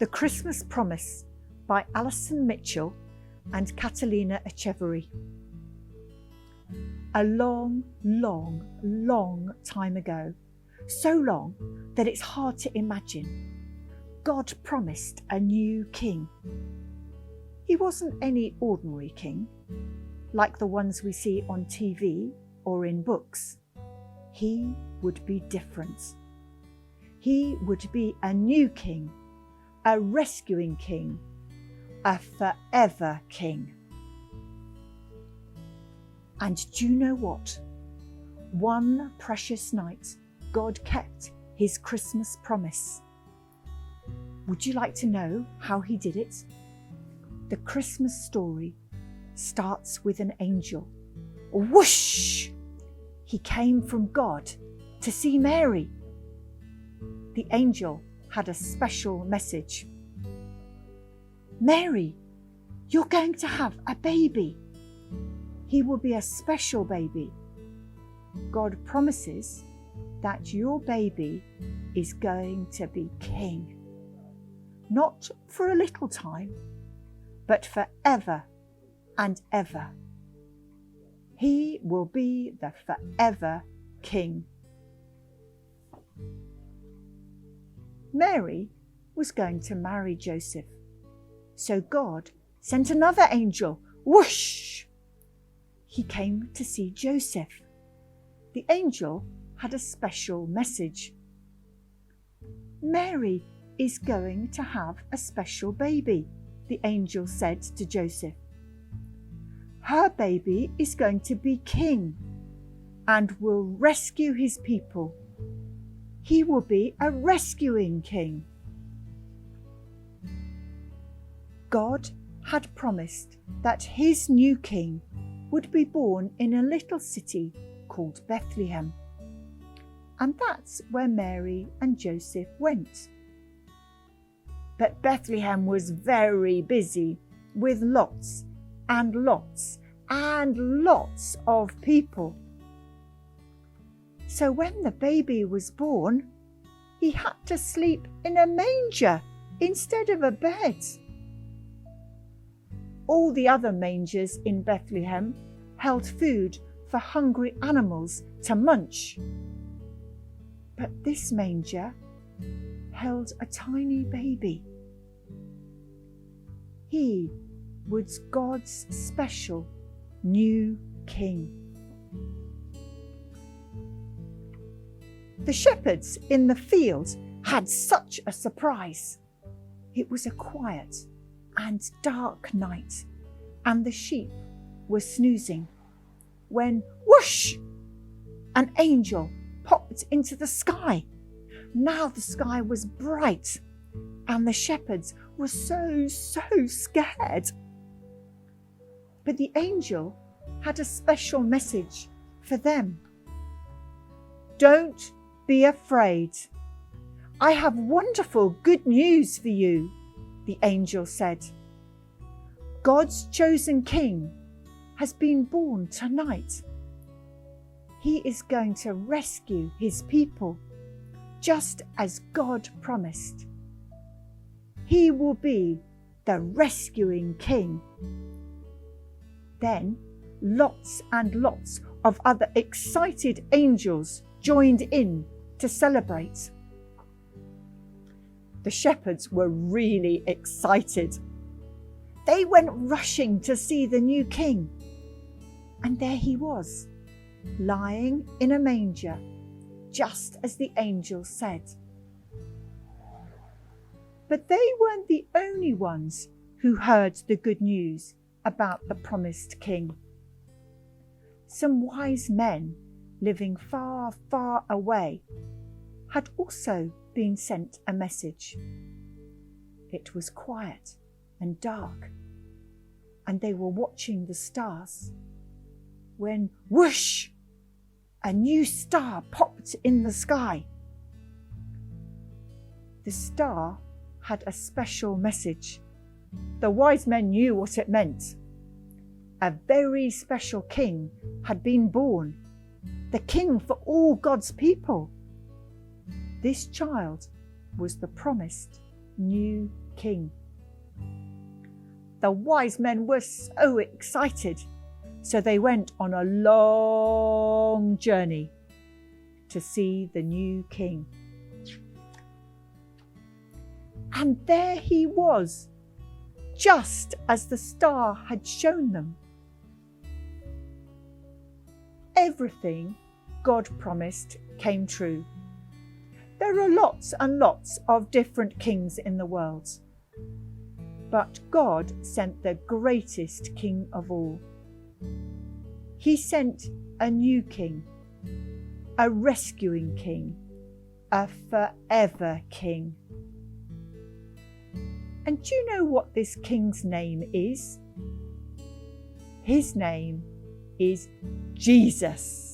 The Christmas Promise by Alison Mitchell and Catalina Echeverry. A long, long, long time ago, so long that it's hard to imagine, God promised a new king. He wasn't any ordinary king, like the ones we see on TV or in books. He would be different. He would be a new king, a rescuing king, a forever king. And do you know what? One precious night, God kept his Christmas promise. Would you like to know how he did it? The Christmas story starts with an angel. Whoosh! He came from God to see Mary. The angel had a special message. Mary, you're going to have a baby. He will be a special baby. God promises that your baby is going to be king. Not for a little time, but forever and ever. He will be the forever king. Mary was going to marry Joseph. So God sent another angel. Whoosh! He came to see Joseph. The angel had a special message. Mary is going to have a special baby, the angel said to Joseph. Her baby is going to be king and will rescue his people. He will be a rescuing king. God had promised that his new king would be born in a little city called Bethlehem. And that's where Mary and Joseph went. But Bethlehem was very busy with lots and lots and lots of people. So when the baby was born, he had to sleep in a manger instead of a bed. All the other mangers in Bethlehem held food for hungry animals to munch. But this manger held a tiny baby. He was God's special new king. The shepherds in the field had such a surprise. It was a quiet and dark night, and the sheep were snoozing, when whoosh! An angel popped into the sky. Now the sky was bright, and the shepherds were so scared. But the angel had a special message for them. Don't be afraid. I have wonderful good news for you, the angel said. God's chosen king has been born tonight. He is going to rescue his people, just as God promised. He will be the rescuing king. Then lots and lots of other excited angels joined in to celebrate. The shepherds were really excited. They went rushing to see the new king. And there he was, lying in a manger, just as the angel said. But they weren't the only ones who heard the good news about the promised king. Some wise men living far, far away had also been sent a message. It was quiet and dark, and they were watching the stars, when whoosh! A new star popped in the sky. The star had a special message. The wise men knew what it meant. A very special king had been born, the king for all God's people. This child was the promised new king. The wise men were so excited, so they went on a long journey to see the new king. And there he was, just as the star had shown them. Everything God promised came true. There are lots and lots of different kings in the world, but God sent the greatest king of all. He sent a new king, a rescuing king, a forever king. And do you know what this king's name is? His name is Jesus.